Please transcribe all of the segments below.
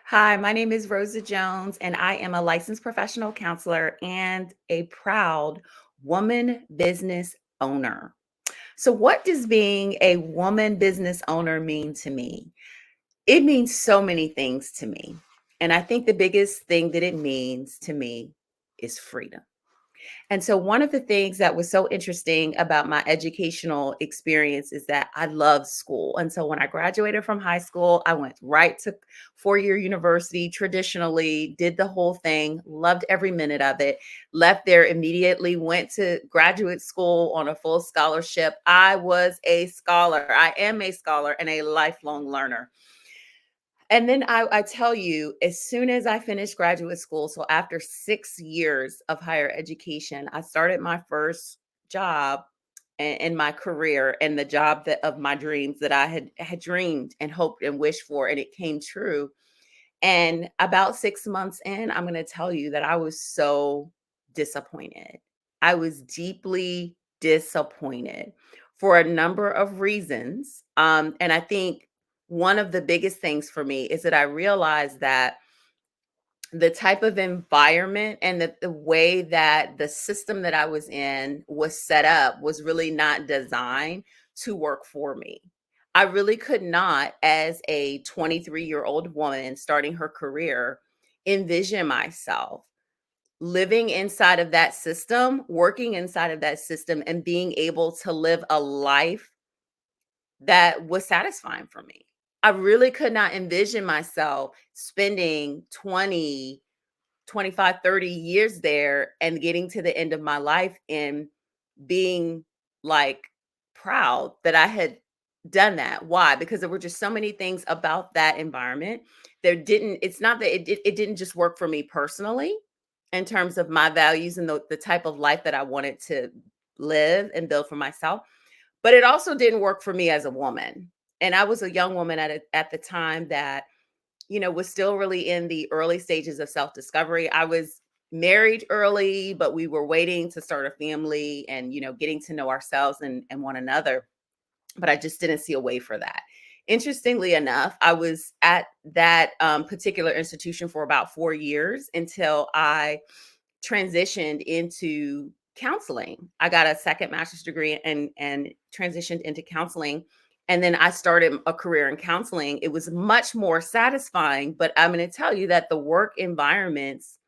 Hi, my name is Rosa Jones, and I am a licensed professional counselor and a proud woman business owner. So, what does being a woman business owner mean to me? It means so many things to me. And I think the biggest thing that it means to me is freedom. And so, one of the things that was so interesting about my educational experience is that I loved school. And so, when I graduated from high school, I went right to 4 year university traditionally, did the whole thing, loved every minute of it, left there immediately, went to graduate school on a full scholarship. I was a scholar, I am a scholar and a lifelong learner. And then I tell you, as soon as I finished graduate school, so after 6 years of higher education, I started my first job in my career and the job that of my dreams that I had dreamed and hoped and wished for, and it came true. And about 6 months in, I'm going to tell you that I was so disappointed. I was deeply disappointed for a number of reasons. And I think one of the biggest things for me is that I realized that the type of environment and the way that the system that I was in was set up was really not designed to work for me. I really could not, as a 23-year-old woman starting her career, envision myself living inside of that system, working inside of that system, and being able to live a life that was satisfying for me. I really could not envision myself spending 20, 25, 30 years there and getting to the end of my life and being like proud that I had done that. Why? Because there were just so many things about that environment. It's not that it didn't just work for me personally in terms of my values and the type of life that I wanted to live and build for myself, but it also didn't work for me as a woman. And I was a young woman at the time that was still really in the early stages of self-discovery. I was married early, but we were waiting to start a family and, getting to know ourselves and one another. But I just didn't see a way for that. Interestingly enough, I was at that particular institution for about 4 years until I transitioned into counseling. I got a second master's degree and transitioned into counseling. And then I started a career in counseling. It was much more satisfying, but I'm going to tell you that the work environments,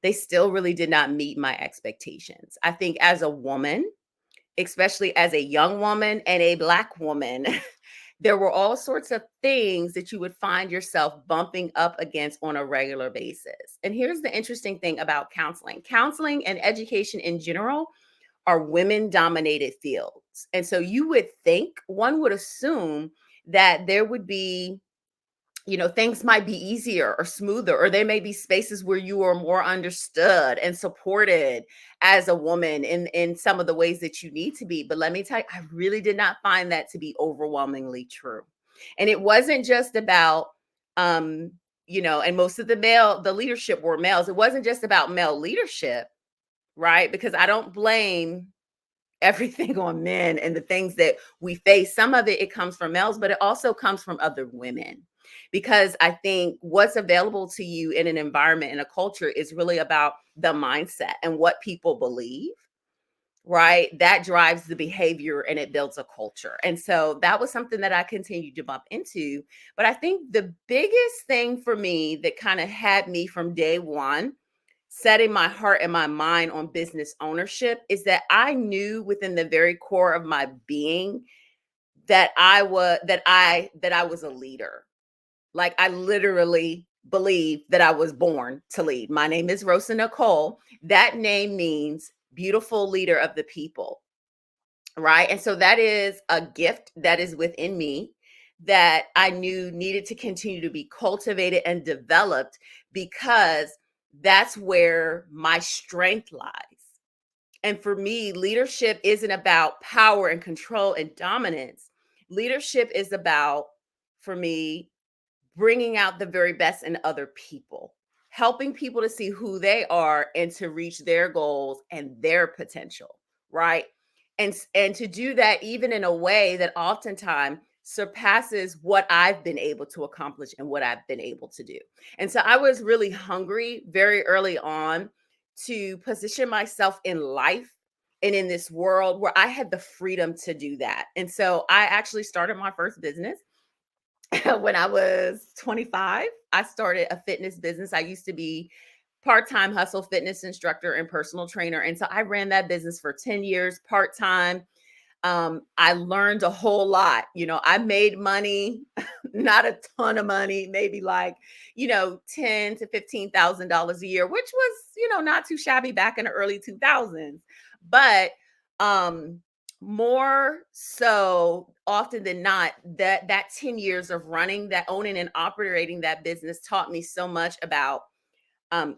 they still really did not meet my expectations. I think as a woman, especially as a young woman and a Black woman, there were all sorts of things that you would find yourself bumping up against on a regular basis. And here's the interesting thing about counseling and education in general are women dominated fields. And so one would assume that there would be, things might be easier or smoother, or there may be spaces where you are more understood and supported as a woman in some of the ways that you need to be. But let me tell you, I really did not find that to be overwhelmingly true. And it wasn't just about, and most of the leadership were males. It wasn't just about male leadership, right? Because I don't blame everything on men and the things that we face. Some of it comes from males, but it also comes from other women. Because I think what's available to you in an environment and a culture is really about the mindset and what people believe, right? That drives the behavior and it builds a culture. And so that was something that I continued to bump into. But I think the biggest thing for me that kind of had me from day one setting my heart and my mind on business ownership is that I knew within the very core of my being that I was a leader. Like, I literally believe that I was born to lead. My name is Rosa Nicole. That name means beautiful leader of the people, right? And so that is a gift that is within me that I knew needed to continue to be cultivated and developed because that's where my strength lies. And for me, leadership isn't about power and control and dominance. Leadership is about, for me, bringing out the very best in other people, helping people to see who they are and to reach their goals and their potential, right? And to do that even in a way that oftentimes surpasses what I've been able to accomplish and what I've been able to do. And so I was really hungry very early on to position myself in life and in this world where I had the freedom to do that. And so I actually started my first business when I was 25. I started a fitness business. I used to be part-time hustle fitness instructor and personal trainer. And so I ran that business for 10 years part-time. I learned a whole lot. I made money, not a ton of money, maybe like, ten to $15,000 a year, which was, not too shabby back in the early 2000s. But um, more so often than not, that 10 years of running, that owning and operating that business taught me so much about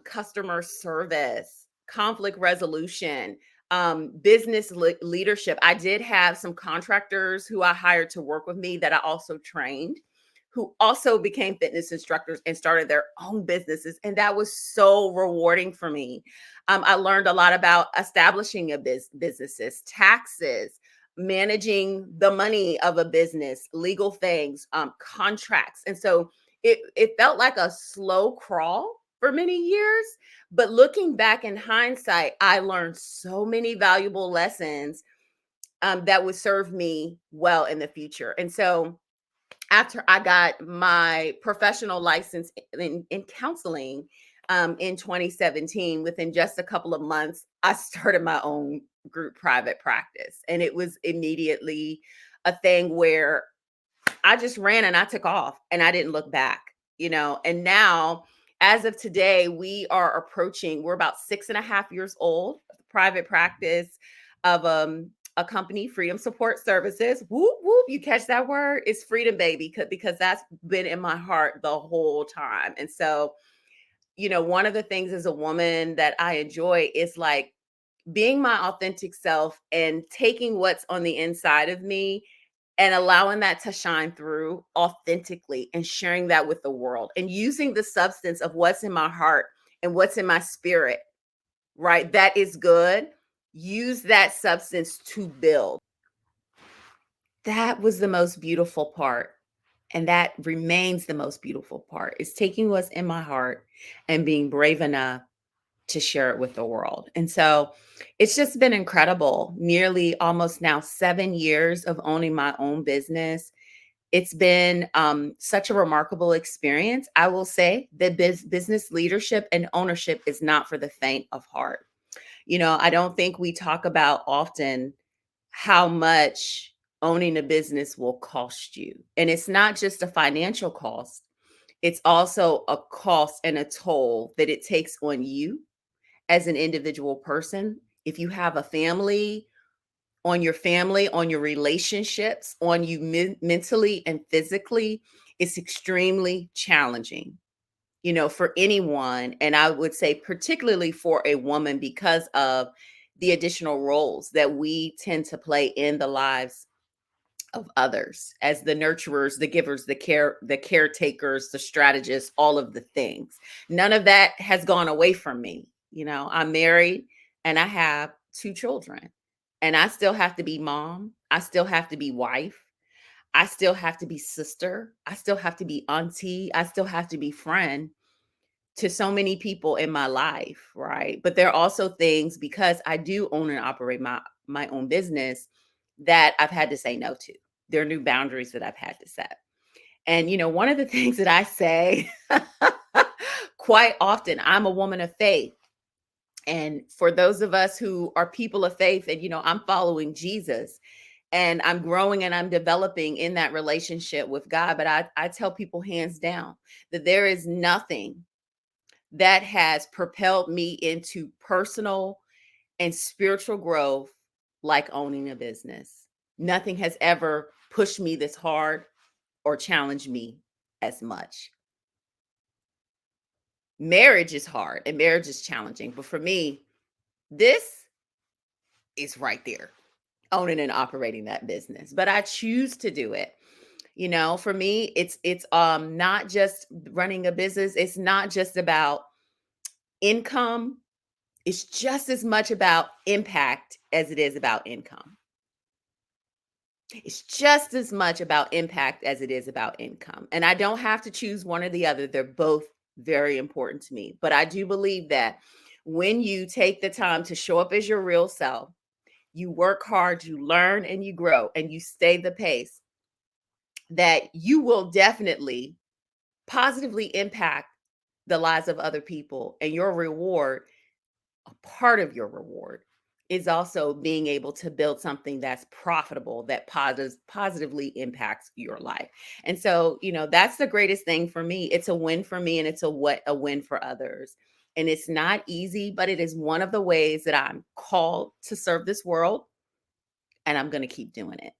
customer service, conflict resolution, business leadership. I did have some contractors who I hired to work with me that I also trained, who also became fitness instructors and started their own businesses. And that was so rewarding for me. I learned a lot about establishing a businesses, taxes, managing the money of a business, legal things, contracts. And so it felt like a slow crawl for many years. But looking back in hindsight, I learned so many valuable lessons that would serve me well in the future. And so after I got my professional license in counseling in 2017, within just a couple of months, I started my own group private practice. And it was immediately a thing where I just ran and I took off and I didn't look back, and now as of today, we're about 6.5 years old, private practice of a company, Freedom Support Services. Whoop, whoop. You catch that word? It's freedom, baby, because that's been in my heart the whole time. And so, one of the things as a woman that I enjoy is like being my authentic self and taking what's on the inside of me and allowing that to shine through authentically and sharing that with the world and using the substance of what's in my heart and what's in my spirit, right? That is good. Use that substance to build. That was the most beautiful part. And that remains the most beautiful part is taking what's in my heart and being brave enough to share it with the world. And so it's just been incredible. Nearly almost now 7 years of owning my own business. It's been such a remarkable experience. I will say that business leadership and ownership is not for the faint of heart. I don't think we talk about often how much owning a business will cost you. And it's not just a financial cost, it's also a cost and a toll that it takes on you as an individual person. If you have a family, on your relationships, on you mentally and physically, it's extremely challenging, for anyone. And I would say, particularly for a woman, because of the additional roles that we tend to play in the lives of others as the nurturers, the givers, the caretakers, the strategists, all of the things. None of that has gone away from me. I'm married and I have two children. And I still have to be mom. I still have to be wife. I still have to be sister. I still have to be auntie. I still have to be friend to so many people in my life, right? But there are also things, because I do own and operate my own business, that I've had to say no to. There are new boundaries that I've had to set. And one of the things that I say quite often, I'm a woman of faith. And for those of us who are people of faith, and I'm following Jesus and I'm growing and I'm developing in that relationship with God, but I tell people hands down that there is nothing that has propelled me into personal and spiritual growth like owning a business. Nothing has ever pushed me this hard or challenged me as much. Marriage is hard and marriage is challenging, but for me, this is right there, owning and operating that business. But I choose to do it. For me, it's not just running a business, it's not just about income. It's just as much about impact as it is about income. It's just as much about impact as it is about income. And I don't have to choose one or the other. They're both very important to me. But I do believe that when you take the time to show up as your real self, you work hard, you learn and you grow, and you stay the pace, that you will definitely positively impact the lives of other people. And your reward, a part of your reward, is also being able to build something that's profitable, that positively impacts your life. And so, that's the greatest thing for me. It's a win for me, and it's a win for others. And it's not easy, but it is one of the ways that I'm called to serve this world, and I'm going to keep doing it.